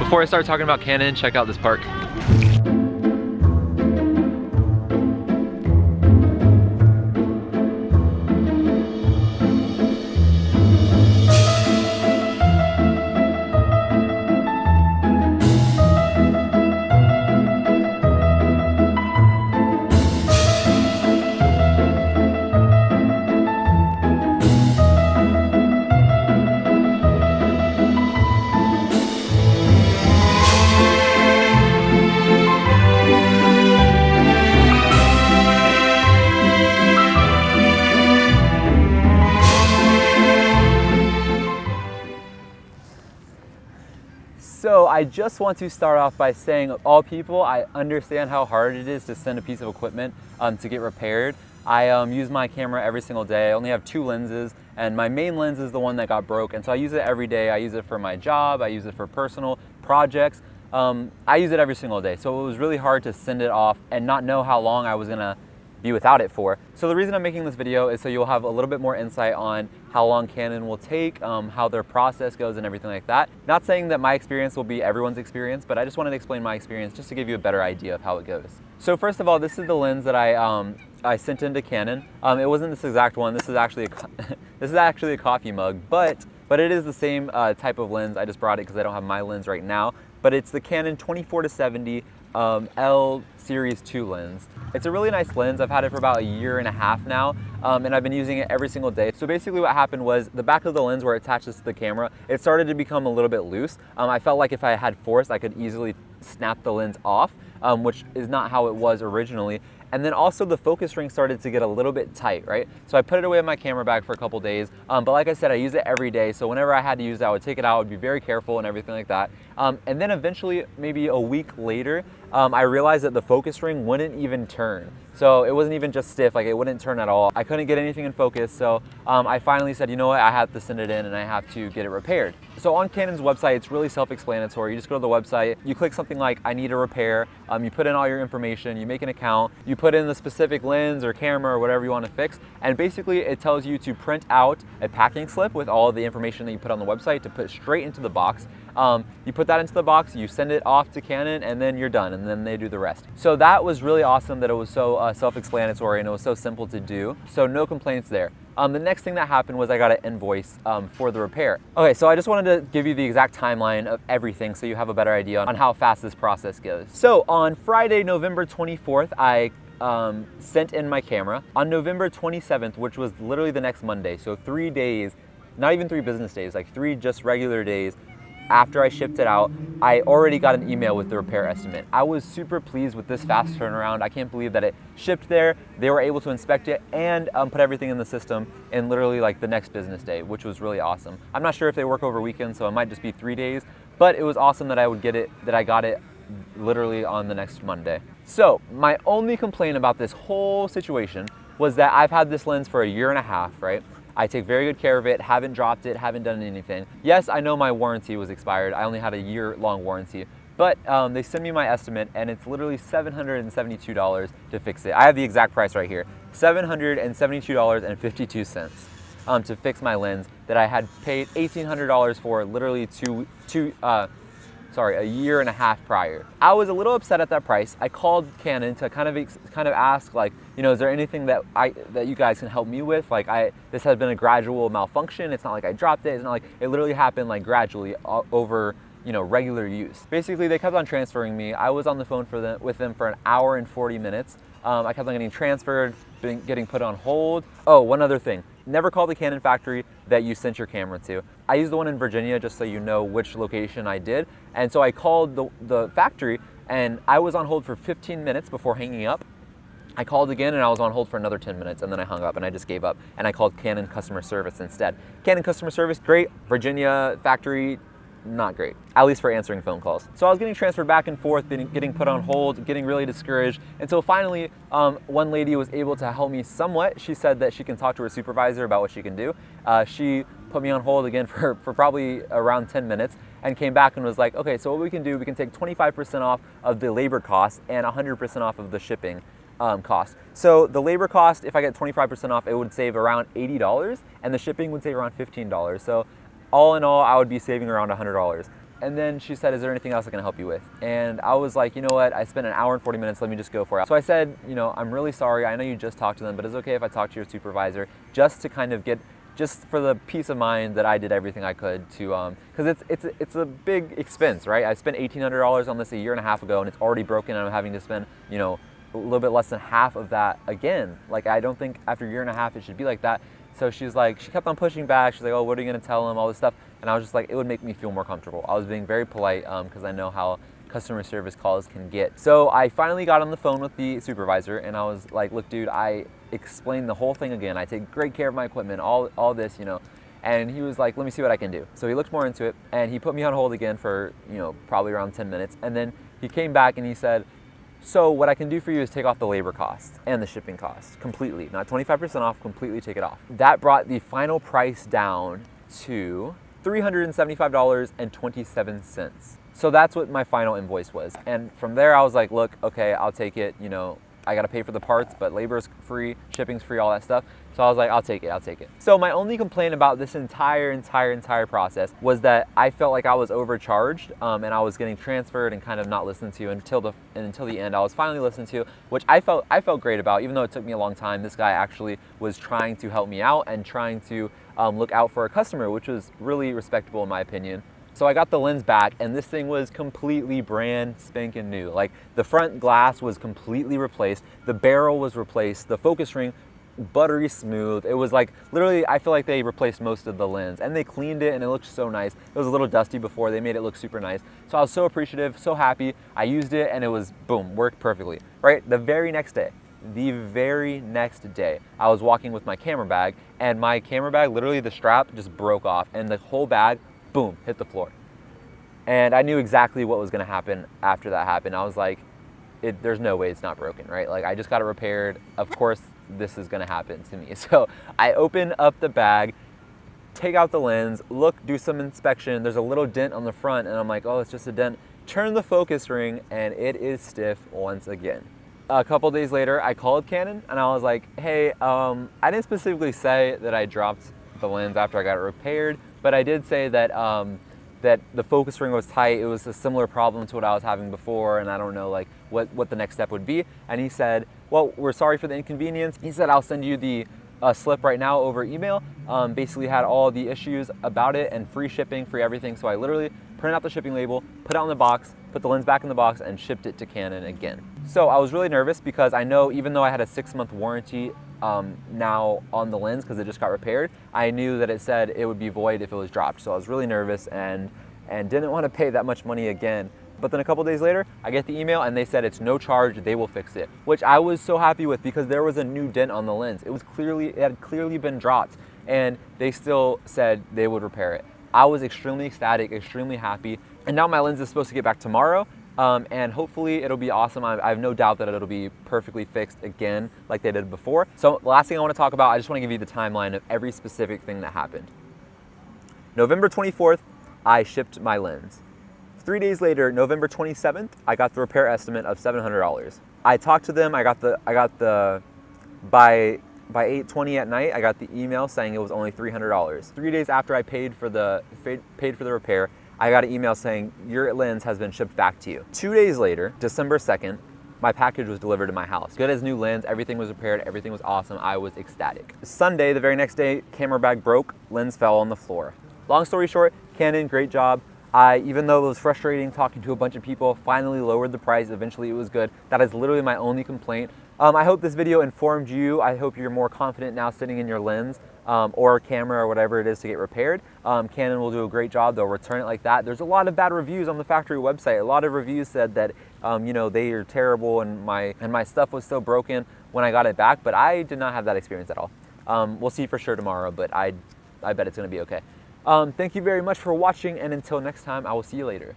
Before I start talking about Canon, check out this park. So I just want to start off by saying, of all people, I understand how hard it is to send a piece of equipment to get repaired. I use my camera every single day. I only have 2 lenses, and my main lens is the one that got broke, and so I use it every day. I use it for my job, I use it for personal projects. I use it every single day, so it was really hard to send it off and not know how long I was gonna be without it for. So the reason I'm making this video is so you'll have a little bit more insight on how long Canon will take, how their process goes and everything like that. Not saying that my experience will be everyone's experience, but I just wanted to explain my experience just to give you a better idea of how it goes. So first of all, this is the lens that I sent into Canon. It wasn't this exact one. This is actually a coffee mug, but it is the same type of lens. I just brought it because I don't have my lens right now, but it's the Canon 24-70 L Series 2 lens. It's a really nice lens. I've had it for about 1.5 years now, and I've been using it every single day. So basically what happened was the back of the lens where it attaches to the camera, it started to become a little bit loose. I felt like if I had force, I could easily snap the lens off, which is not how it was originally. And then also the focus ring started to get a little bit tight, right? So I put it away in my camera bag for a couple days, but like I said, I use it every day. So whenever I had to use it, I would take it out, I would be very careful and everything like that. And then eventually, maybe a week later, I realized that the focus ring wouldn't even turn. So it wasn't even just stiff, like it wouldn't turn at all. I couldn't get anything in focus, so I finally said, you know what, I have to send it in and I have to get it repaired. So on Canon's website, it's really self-explanatory. You just go to the website, you click something like, I need a repair, you put in all your information, you make an account, you put in the specific lens or camera or whatever you want to fix, and basically it tells you to print out a packing slip with all of the information that you put on the website to put straight into the box. You put that into the box, you send it off to Canon, and then you're done, and then they do the rest. So that was really awesome that it was so self-explanatory and it was so simple to do. So no complaints there. The next thing that happened was I got an invoice for the repair. Okay, so I just wanted to give you the exact timeline of everything so you have a better idea on how fast this process goes. So on Friday, November 24th, I sent in my camera. On November 27th, which was literally the next Monday, so 3 days, not even 3 business days, like 3 just regular days, after I shipped it out, I already got an email with the repair estimate. I was super pleased with this fast turnaround. I can't believe that it shipped there, they were able to inspect it and put everything in the system in literally like the next business day, which was really awesome. I'm not sure if they work over weekends, so it might just be 3 days, but it was awesome that I got it literally on the next Monday. So my only complaint about this whole situation was that I've had this lens for 1.5 years, right? I take very good care of it, haven't dropped it, haven't done anything. Yes, I know my warranty was expired. I only had a year-long warranty, but they sent me my estimate and it's literally $772 to fix it. I have the exact price right here, $772.52 to fix my lens that I had paid $1,800 for literally a 1.5 years prior. I was a little upset at that price. I called Canon to kind of ask, like, you know, is there anything that you guys can help me with? Like, this has been a gradual malfunction. It's not like I dropped it. It's not like it literally happened like gradually over, you know, regular use. Basically, they kept on transferring me. I was on the phone with them for 1 hour and 40 minutes. I kept on getting transferred, getting put on hold. Oh, one other thing. Never call the Canon factory that you sent your camera to. I used the one in Virginia just so you know which location I did. And so I called the factory and I was on hold for 15 minutes before hanging up. I called again and I was on hold for another 10 minutes and then I hung up and I just gave up and I called Canon customer service instead. Canon customer service, great. Virginia factory, not great, at least for answering phone calls. So I was getting transferred back and forth, getting put on hold, getting really discouraged, until finally one lady was able to help me somewhat. She said that she can talk to her supervisor about what she can do. She put me on hold again for probably around 10 minutes and came back and was like, okay, so what we can do, we can take 25% off of the labor costs and 100% off of the shipping cost. So the labor cost, if I get 25% off, it would save around $80 and the shipping would save around $15. So all in all, I would be saving around $100. And then she said, is there anything else I can help you with? And I was like, you know what? I spent an hour and 40 minutes. Let me just go for it. So I said, you know, I'm really sorry. I know you just talked to them, but it's okay if I talk to your supervisor just to kind of get, just for the peace of mind that I did everything I could to, because it's a big expense, right? I spent $1,800 on this a year and a half ago, and it's already broken, and I'm having to spend, you know, a little bit less than half of that again. Like, I don't think after a year and a half it should be like that. So she's like, she kept on pushing back. She's like, oh, what are you gonna tell him? All this stuff. And I was just like, it would make me feel more comfortable. I was being very polite because I know how customer service calls can get. So I finally got on the phone with the supervisor, and I was like, look, dude, I explained the whole thing again. I take great care of my equipment, all this, you know. And he was like, let me see what I can do. So he looked more into it, and he put me on hold again for, you know, probably around 10 minutes. And then he came back and he said, so what I can do for you is take off the labor cost and the shipping cost completely, not 25% off, completely take it off. That brought the final price down to $375.27. So that's what my final invoice was. And from there I was like, look, okay, I'll take it, you know, I gotta pay for the parts, but labor's free, shipping's free, all that stuff. So I was like, I'll take it. So my only complaint about this entire process was that I felt like I was overcharged and I was getting transferred and kind of not listened to until the end. I was finally listened to, which I felt great about, even though it took me a long time. This guy actually was trying to help me out and trying to look out for a customer, which was really respectable in my opinion. So I got the lens back, and this thing was completely brand spanking new. Like, the front glass was completely replaced, the barrel was replaced, the focus ring buttery smooth. It was like, literally, I feel like they replaced most of the lens, and they cleaned it and it looked so nice. It was a little dusty before, they made it look super nice. So I was so appreciative, so happy. I used it and it was, boom, worked perfectly, right? The very next day, I was walking with my camera bag, and my camera bag, literally the strap just broke off, and the whole bag, boom, hit the floor. And I knew exactly what was gonna happen after that happened. I was like, there's no way it's not broken, right? Like, I just got it repaired. Of course, this is gonna happen to me. So I open up the bag, take out the lens, look, do some inspection. There's a little dent on the front, and I'm like, oh, it's just a dent. Turn the focus ring, and it is stiff once again. A couple days later, I called Canon, and I was like, hey, I didn't specifically say that I dropped the lens after I got it repaired, but I did say that that the focus ring was tight. It was a similar problem to what I was having before, and I don't know like what the next step would be. And he said, well, we're sorry for the inconvenience. He said, I'll send you the slip right now over email. Basically had all the issues about it and free shipping, free everything. So I literally printed out the shipping label, put it on the box, put the lens back in the box, and shipped it to Canon again. So I was really nervous because I know even though I had a 6-month warranty now on the lens because it just got repaired, I knew that it said it would be void if it was dropped. So I was really nervous and didn't want to pay that much money again. But then a couple days later, I get the email and they said it's no charge, they will fix it, which I was so happy with because there was a new dent on the lens. It had clearly been dropped, and they still said they would repair it. I was extremely ecstatic, extremely happy, and now my lens is supposed to get back tomorrow, and hopefully it'll be awesome. I have no doubt that it'll be perfectly fixed again like they did before. So the last thing I want to talk about, I just want to give you the timeline of every specific thing that happened. November 24th, I shipped my lens. 3 days later, November 27th, I got the repair estimate of $700. I talked to them. I got the by 8:20 at night, I got the email saying it was only $300. 3 days after I paid for the repair, I got an email saying your lens has been shipped back to you. 2 days later, December 2nd, my package was delivered to my house. Good as new lens, everything was repaired, everything was awesome. I was ecstatic. Sunday, the very next day, camera bag broke, lens fell on the floor. Long story short, Canon, great job. Even though it was frustrating talking to a bunch of people, finally lowered the price. Eventually it was good. That is literally my only complaint. I hope this video informed you. I hope you're more confident now sitting in your lens or camera or whatever it is to get repaired. Canon will do a great job. They'll return it like that. There's a lot of bad reviews on the factory website. A lot of reviews said that you know, they are terrible and my stuff was so broken when I got it back, but I did not have that experience at all. We'll see for sure tomorrow, but I bet it's gonna be okay. Thank you very much for watching, and until next time, I will see you later.